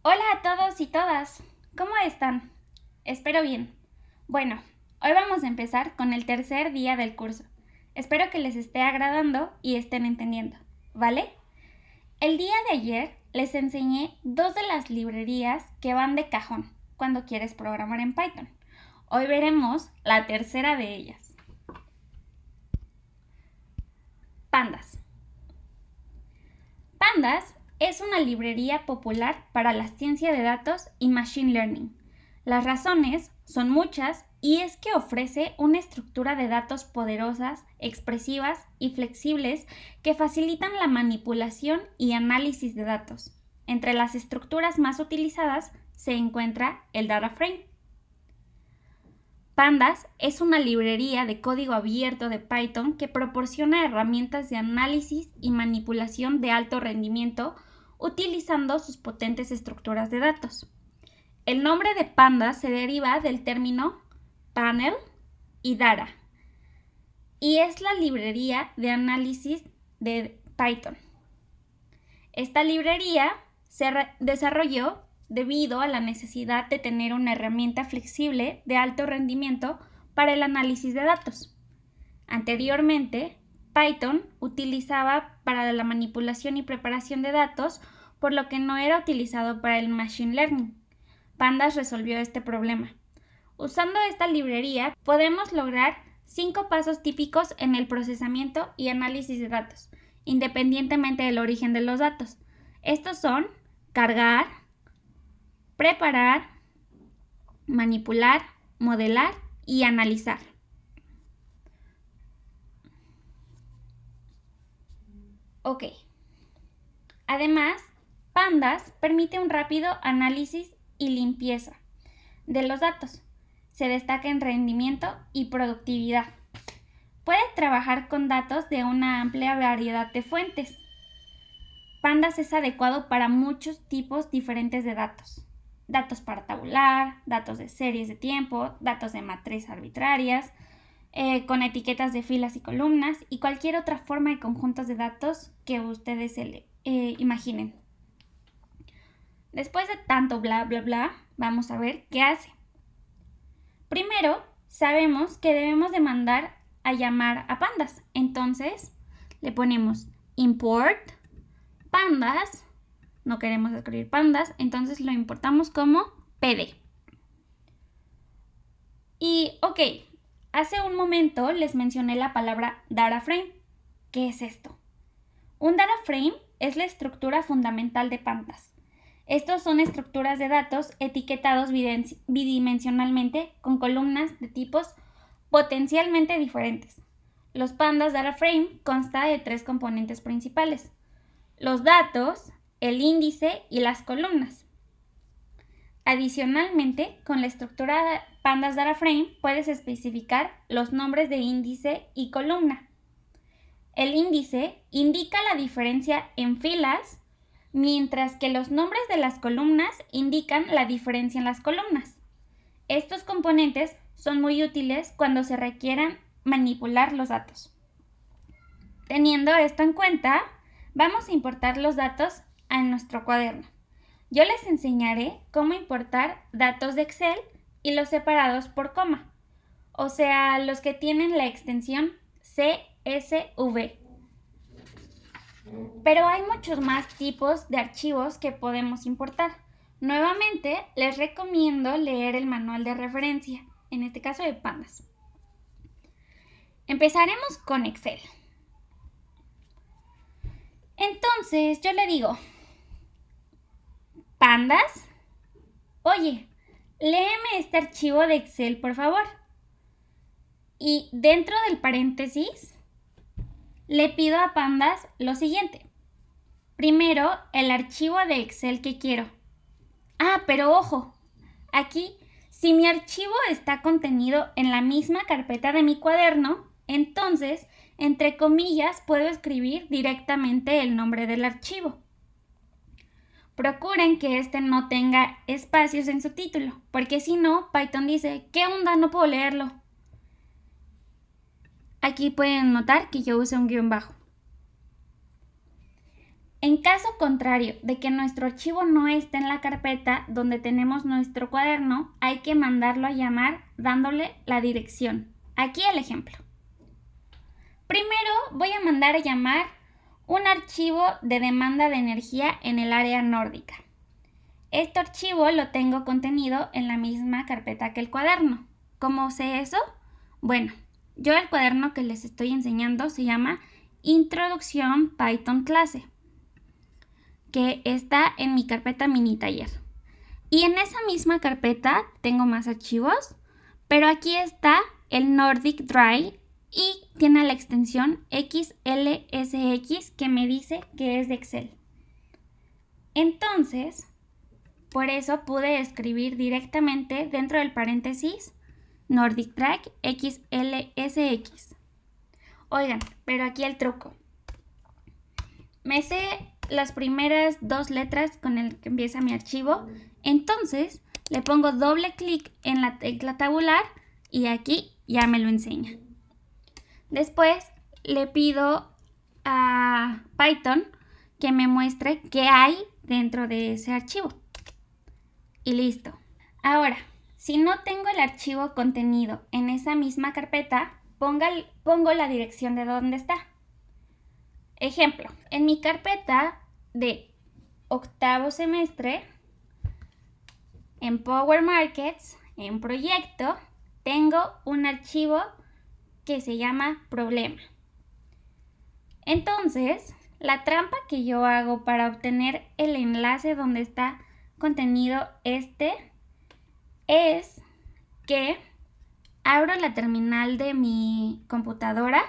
Hola a todos y todas, ¿cómo están? Espero bien. Bueno, hoy vamos a empezar con el tercer día del curso. Espero que les esté agradando y estén entendiendo, ¿vale? El día de ayer les enseñé dos de las librerías que van de cajón cuando quieres programar en Python. Hoy veremos la tercera de ellas. Pandas. Pandas es una librería popular para la ciencia de datos y machine learning. Las razones son muchas y es que ofrece una estructura de datos poderosas, expresivas y flexibles que facilitan la manipulación y análisis de datos. Entre las estructuras más utilizadas se encuentra el Data Frame. Pandas es una librería de código abierto de Python que proporciona herramientas de análisis y manipulación de alto rendimiento utilizando sus potentes estructuras de datos. El nombre de Pandas se deriva del término panel y data y es la librería de análisis de Python. Esta librería se desarrolló debido a la necesidad de tener una herramienta flexible de alto rendimiento para el análisis de datos. Anteriormente, Python utilizaba para la manipulación y preparación de datos, por lo que no era utilizado para el machine learning. Pandas resolvió este problema. Usando esta librería, podemos lograr 5 pasos típicos en el procesamiento y análisis de datos, independientemente del origen de los datos. Estos son cargar, preparar, manipular, modelar y analizar. Ok. Además, Pandas permite un rápido análisis y limpieza de los datos. Se destaca en rendimiento y productividad. Puede trabajar con datos de una amplia variedad de fuentes. Pandas es adecuado para muchos tipos diferentes de datos. Datos para tabular, datos de series de tiempo, datos de matrices arbitrarias, con etiquetas de filas y columnas y cualquier otra forma de conjuntos de datos que ustedes se imaginen. Después de tanto bla bla bla, vamos a ver qué hace. Primero, sabemos que debemos de mandar a llamar a Pandas. Entonces, le ponemos import pandas. No queremos escribir pandas, entonces lo importamos como pd. Y ok, hace un momento les mencioné la palabra data frame. ¿Qué es esto? Un data frame es la estructura fundamental de Pandas. Estos son estructuras de datos etiquetados bidimensionalmente con columnas de tipos potencialmente diferentes. Los Pandas Data Frame consta de 3 componentes principales: los datos, el índice y las columnas. Adicionalmente, con la estructura Pandas Data Frame puedes especificar los nombres de índice y columna. El índice indica la diferencia en filas, mientras que los nombres de las columnas indican la diferencia en las columnas. Estos componentes son muy útiles cuando se requieran manipular los datos. Teniendo esto en cuenta, vamos a importar los datos a nuestro cuaderno. Yo les enseñaré cómo importar datos de Excel y los separados por coma, o sea, los que tienen la extensión CSV. Pero hay muchos más tipos de archivos que podemos importar. Nuevamente, les recomiendo leer el manual de referencia, en este caso de Pandas. Empezaremos con Excel. Entonces, yo le digo, Pandas, oye, léeme este archivo de Excel, por favor. Y dentro del paréntesis, le pido a Pandas lo siguiente. Primero, el archivo de Excel que quiero. Pero ojo, aquí, si mi archivo está contenido en la misma carpeta de mi cuaderno, entonces, entre comillas, puedo escribir directamente el nombre del archivo. Procuren que este no tenga espacios en su título, porque si no, Python dice, ¿qué onda? No puedo leerlo. Aquí pueden notar que yo uso un guión bajo. En caso contrario de que nuestro archivo no esté en la carpeta donde tenemos nuestro cuaderno, hay que mandarlo a llamar dándole la dirección. Aquí el ejemplo. Primero voy a mandar a llamar un archivo de demanda de energía en el área nórdica. Este archivo lo tengo contenido en la misma carpeta que el cuaderno. ¿Cómo sé eso? Bueno, yo el cuaderno que les estoy enseñando se llama Introducción Python Clase, que está en mi carpeta mini taller. Y en esa misma carpeta tengo más archivos, pero aquí está el Nordic Drive y tiene la extensión XLSX que me dice que es de Excel. Entonces, por eso pude escribir directamente dentro del paréntesis Nordic Drive XLSX. Oigan, pero aquí el truco. Me sé las primeras 2 letras con el que empieza mi archivo, entonces le pongo doble clic en la tecla tabular y aquí ya me lo enseña. Después le pido a Python que me muestre qué hay dentro de ese archivo. Y listo. Ahora, si no tengo el archivo contenido en esa misma carpeta, pongo la dirección de dónde está. Ejemplo, en mi carpeta de octavo semestre, en Power Markets, en proyecto, tengo un archivo que se llama problema. Entonces, la trampa que yo hago para obtener el enlace donde está contenido es que abro la terminal de mi computadora,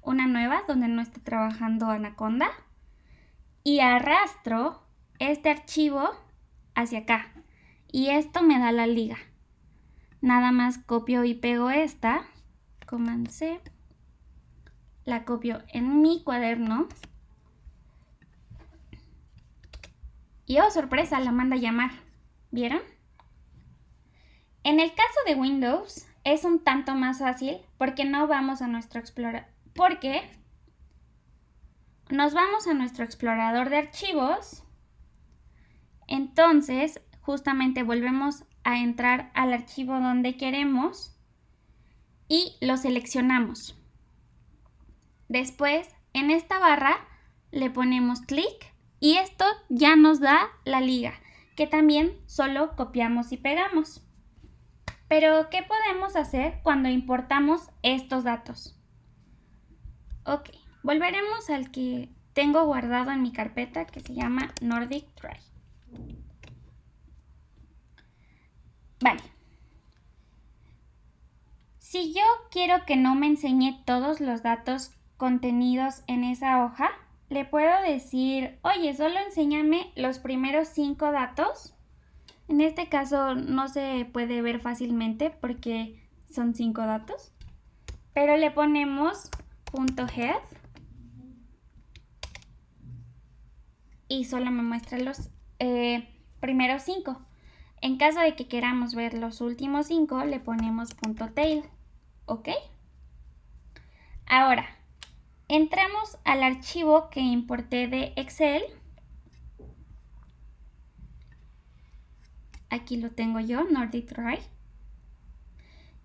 una nueva donde no esté trabajando Anaconda, y arrastro este archivo hacia acá. Y esto me da la liga. Nada más copio y pego esta, Command C, la copio en mi cuaderno y oh sorpresa, la manda a llamar. ¿Vieron? En el caso de Windows es un tanto más fácil porque no vamos a nuestro explorador, nos vamos a nuestro explorador de archivos. Entonces, justamente volvemos a entrar al archivo donde queremos y lo seleccionamos. Después, en esta barra le ponemos clic y esto ya nos da la liga, que también solo copiamos y pegamos. Pero, ¿qué podemos hacer cuando importamos estos datos? Ok, volveremos al que tengo guardado en mi carpeta que se llama Nordic Drive. Vale. Si yo quiero que no me enseñe todos los datos contenidos en esa hoja, le puedo decir, oye, solo enséñame los primeros 5 datos. En este caso no se puede ver fácilmente porque son 5 datos, pero le ponemos .head y solo me muestra los primeros 5. En caso de que queramos ver los últimos 5, le ponemos .tail. ¿Ok? Ahora, entramos al archivo que importé de Excel. Aquí lo tengo yo, Nordic Drive.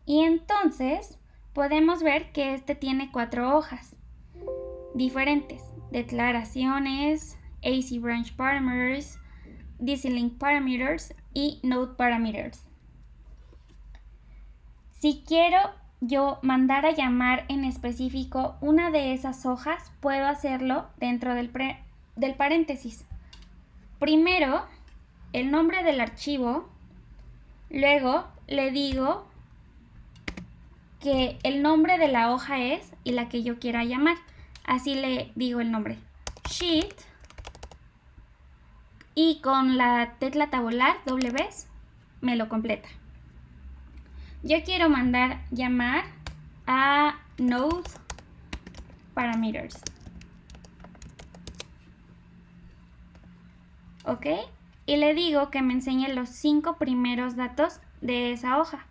Y entonces podemos ver que este tiene 4 hojas diferentes. Declaraciones, AC Branch Parameters, DC Link Parameters y Node Parameters. Si quiero yo mandar a llamar en específico una de esas hojas, puedo hacerlo dentro del paréntesis. Primero, el nombre del archivo, luego le digo que el nombre de la hoja es y la que yo quiera llamar. Así le digo el nombre, Sheet, y con la tecla tabular, doble vez, me lo completa. Yo quiero mandar llamar a Node Parameters. ¿Ok? Y le digo que me enseñe los 5 primeros datos de esa hoja.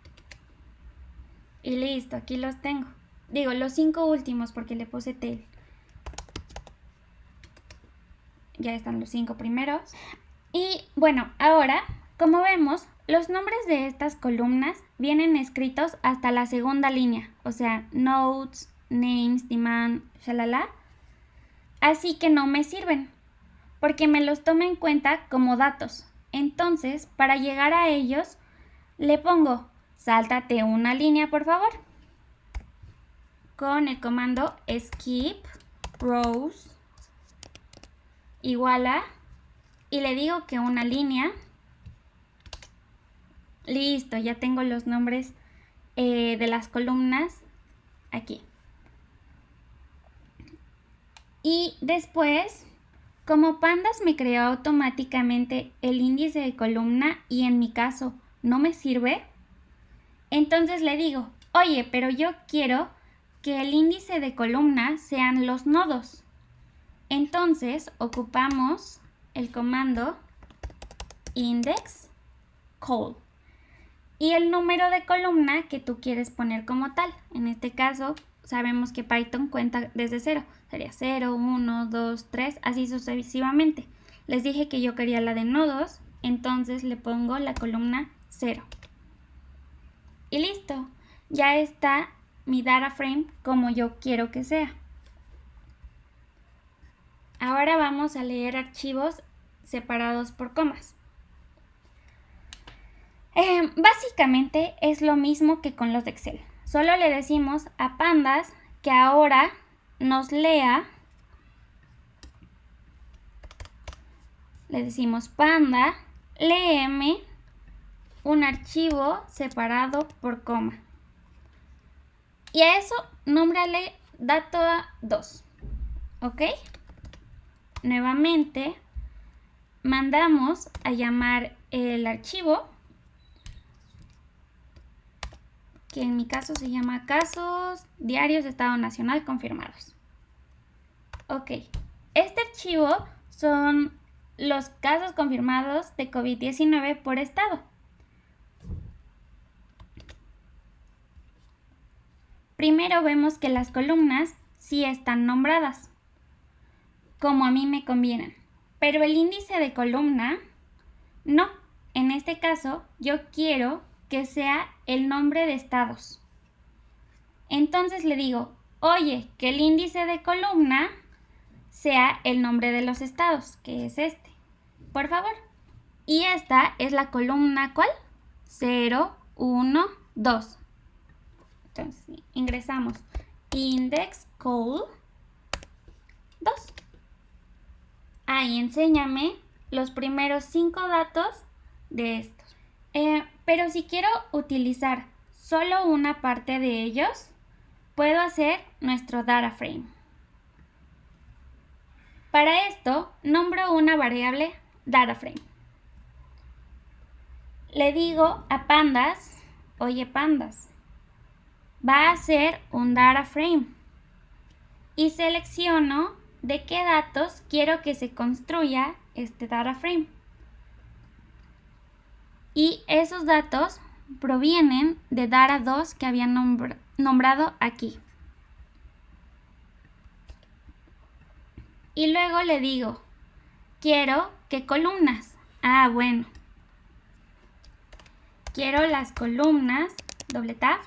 Y listo, aquí los tengo. Digo, los 5 últimos porque le puse tail. ya están los 5 primeros. Y bueno, ahora, como vemos, los nombres de estas columnas vienen escritos hasta la segunda línea, o sea, notes, names, demand, shalala. Así que no me sirven, porque me los toma en cuenta como datos. Entonces, para llegar a ellos, le pongo, sáltate una línea, por favor, con el comando skip rows igual a, y le digo que una línea. Listo, ya tengo los nombres de las columnas aquí. Y después, como Pandas me creó automáticamente el índice de columna y en mi caso no me sirve, entonces le digo, oye, pero yo quiero que el índice de columna sean los nodos. Entonces ocupamos el comando index call y el número de columna que tú quieres poner como tal. En este caso sabemos que Python cuenta desde 0. Sería 0, 1, 2, 3, así sucesivamente. Les dije que yo quería la de nodos, entonces le pongo la columna 0. Y listo, ya está mi data frame como yo quiero que sea. Ahora vamos a leer archivos separados por comas. Básicamente es lo mismo que con los de Excel. Solo le decimos a Pandas que ahora nos lea. Le decimos Panda, léeme un archivo separado por coma. Y a eso nómbrale data2. ¿Ok? Nuevamente mandamos a llamar el archivo, que en mi caso se llama casos diarios de Estado Nacional confirmados. Ok, este archivo son los casos confirmados de COVID-19 por estado. Primero vemos que las columnas sí están nombradas, como a mí me convienen, pero el índice de columna no. En este caso yo quiero que sea el nombre de estados. Entonces le digo, oye, que el índice de columna sea el nombre de los estados, que es este, por favor. Y esta es la columna, ¿cuál? 0, 1, 2. Entonces ingresamos index call 2. Ahí enséñame los primeros 5 datos de estos. Pero si quiero utilizar solo una parte de ellos, puedo hacer nuestro data frame. Para esto, nombro una variable data frame. Le digo a Pandas, oye Pandas, va a ser un data frame. Y selecciono de qué datos quiero que se construya este data frame. Y esos datos provienen de data2 que había nombrado aquí. Y luego le digo, quiero que columnas. Ah, bueno. Quiero las columnas, doble tap.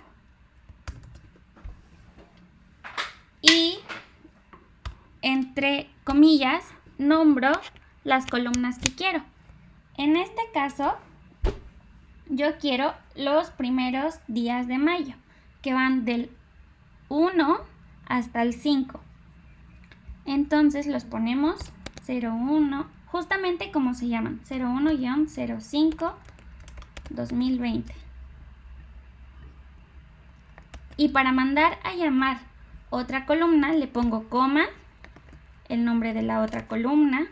Y entre comillas, nombro las columnas que quiero. En este caso, yo quiero los primeros días de mayo, que van del 1 hasta el 5. Entonces los ponemos 01, justamente como se llaman, 01-05-2020. Y para mandar a llamar otra columna le pongo coma, el nombre de la otra columna,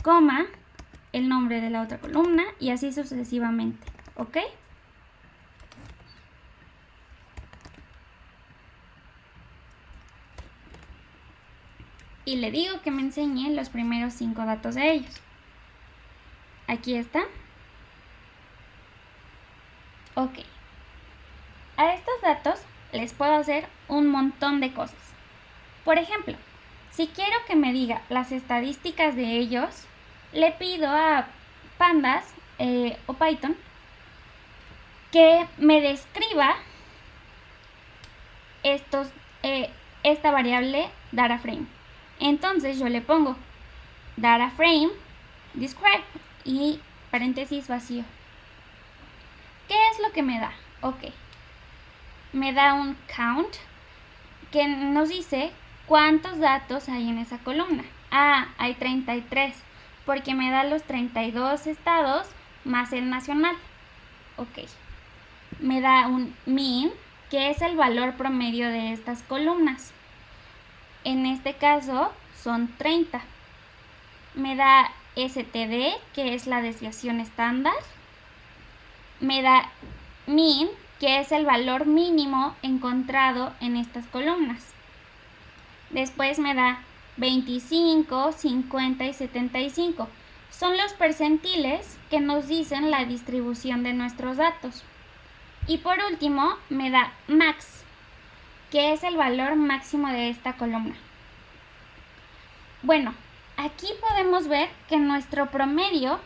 coma, el nombre de la otra columna y así sucesivamente. ¿Ok? Y le digo que me enseñe los primeros 5 datos de ellos. Aquí está. Ok. A estos datos les puedo hacer un montón de cosas. Por ejemplo, Si quiero que me diga las estadísticas de ellos, le pido a Pandas o Python que me describa esta variable DataFrame. Entonces yo le pongo DataFrame describe y paréntesis vacío. ¿Qué es lo que me da? Ok, me da un count que nos dice cuántos datos hay en esa columna. Ah, hay 33, porque me da los 32 estados más el nacional. Ok, me da un mean, que es el valor promedio de estas columnas. En este caso son 30. Me da STD, que es la desviación estándar. Me da mean, que es el valor mínimo encontrado en estas columnas. Después me da 25, 50 y 75. Son los percentiles que nos dicen la distribución de nuestros datos. Y por último me da max, que es el valor máximo de esta columna. Bueno, aquí podemos ver que nuestro promedio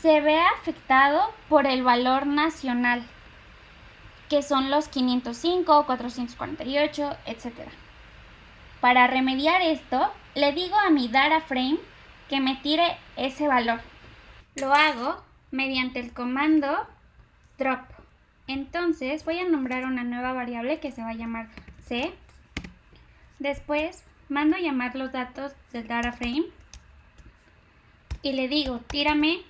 se ve afectado por el valor nacional, que son los 505, 448, etc. Para remediar esto, le digo a mi DataFrame que me tire ese valor. Lo hago mediante el comando drop. Entonces voy a nombrar una nueva variable que se va a llamar C. Después mando a llamar los datos del DataFrame y le digo, tírame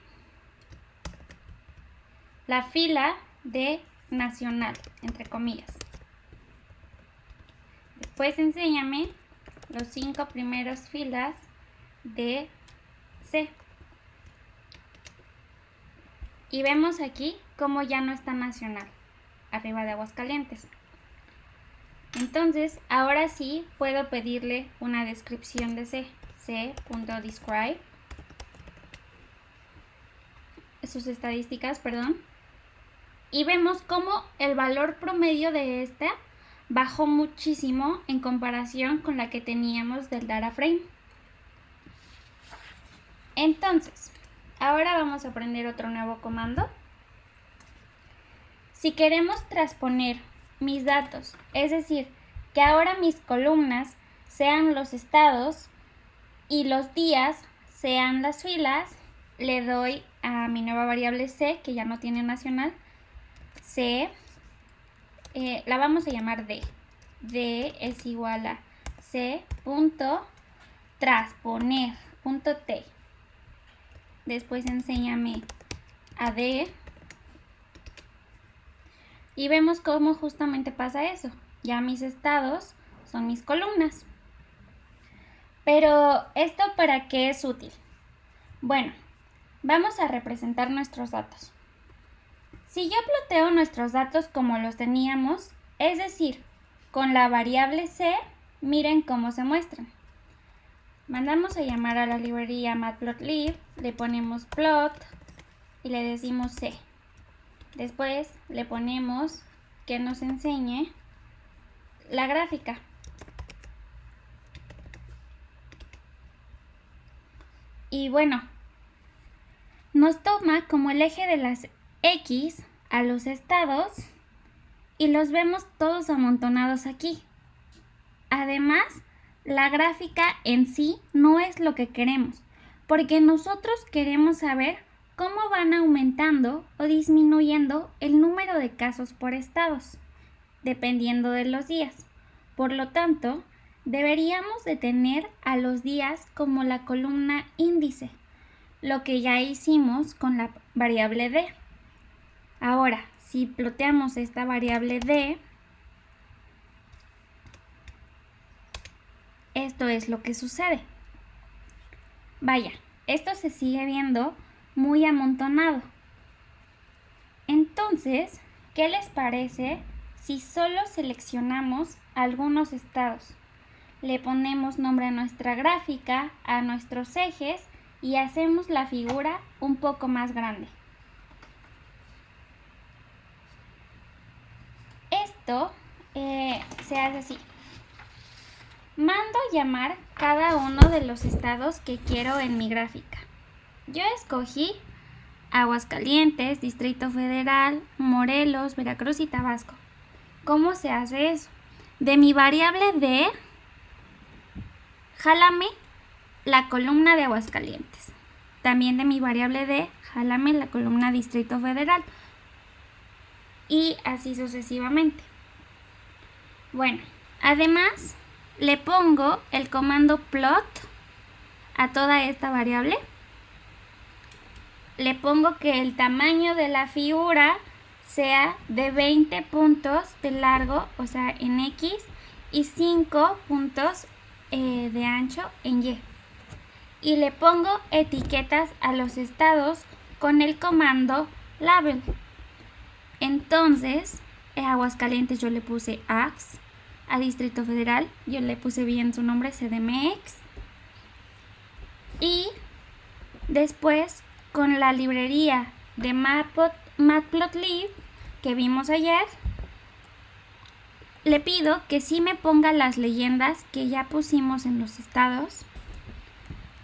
la fila de nacional, entre comillas. Después enséñame los 5 primeros filas de C. Y vemos aquí cómo ya no está nacional, arriba de Aguascalientes. Entonces, ahora sí puedo pedirle una descripción de C. C.describe. Sus estadísticas, perdón. Y vemos cómo el valor promedio de esta bajó muchísimo en comparación con la que teníamos del DataFrame. Entonces, ahora vamos a aprender otro nuevo comando. Si queremos transponer mis datos, es decir, que ahora mis columnas sean los estados y los días sean las filas, le doy a mi nueva variable C, que ya no tiene nacional, C, la vamos a llamar D. D es igual a C.transponer.t. Después enséñame a D. Y vemos cómo justamente pasa eso. Ya mis estados son mis columnas. Pero, ¿esto para qué es útil? Bueno, vamos a representar nuestros datos. Si yo ploteo nuestros datos como los teníamos, es decir, con la variable C, miren cómo se muestran. Mandamos a llamar a la librería matplotlib, le ponemos plot y le decimos C. Después le ponemos que nos enseñe la gráfica. Y bueno, nos toma como el eje de las X a los estados y los vemos todos amontonados aquí. Además, la gráfica en sí no es lo que queremos, porque nosotros queremos saber cómo van aumentando o disminuyendo el número de casos por estados, dependiendo de los días. Por lo tanto, deberíamos de tener a los días como la columna índice, lo que ya hicimos con la variable D. Ahora, si ploteamos esta variable D, esto es lo que sucede. Vaya, esto se sigue viendo muy amontonado. Entonces, ¿qué les parece si solo seleccionamos algunos estados? Le ponemos nombre a nuestra gráfica, a nuestros ejes y hacemos la figura un poco más grande. Esto se hace así. Mando llamar cada uno de los estados que quiero en mi gráfica. Yo escogí Aguascalientes, Distrito Federal, Morelos, Veracruz y Tabasco. ¿Cómo se hace eso? De mi variable D, jálame la columna de Aguascalientes. También de mi variable D, jálame la columna Distrito Federal. Y así sucesivamente. Bueno, además le pongo el comando plot a toda esta variable. Le pongo que el tamaño de la figura sea de 20 puntos de largo, o sea, en X, y 5 puntos de ancho en Y. Y le pongo etiquetas a los estados con el comando label. Entonces, a Aguascalientes yo le puse AX, a Distrito Federal yo le puse bien su nombre, CDMX. Y después, con la librería de Matplotlib que vimos ayer, le pido que sí me ponga las leyendas que ya pusimos en los estados.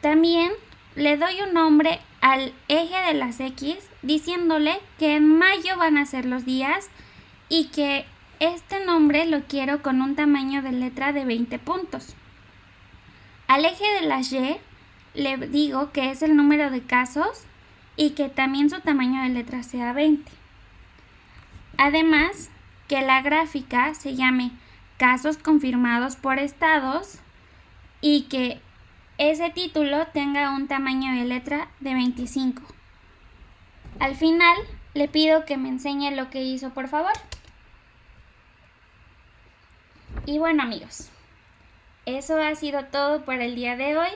También le doy un nombre al eje de las X diciéndole que en mayo van a ser los días y que este nombre lo quiero con un tamaño de letra de 20 puntos. Al eje de las Y le digo que es el número de casos y que también su tamaño de letra sea 20. Además, que la gráfica se llame casos confirmados por estados y que ese título tenga un tamaño de letra de 25. Al final, le pido que me enseñe lo que hizo, por favor. Y bueno, amigos, eso ha sido todo por el día de hoy.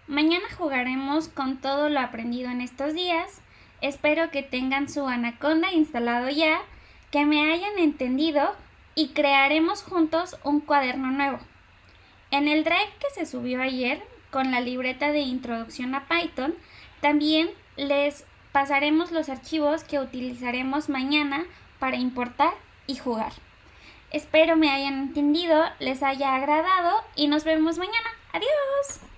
Mañana jugaremos con todo lo aprendido en estos días. Espero que tengan su Anaconda instalado ya, que me hayan entendido y crearemos juntos un cuaderno nuevo. En el drive que se subió ayer con la libreta de introducción a Python, también les pasaremos los archivos que utilizaremos mañana para importar y jugar. Espero me hayan entendido, les haya agradado y nos vemos mañana. ¡Adiós!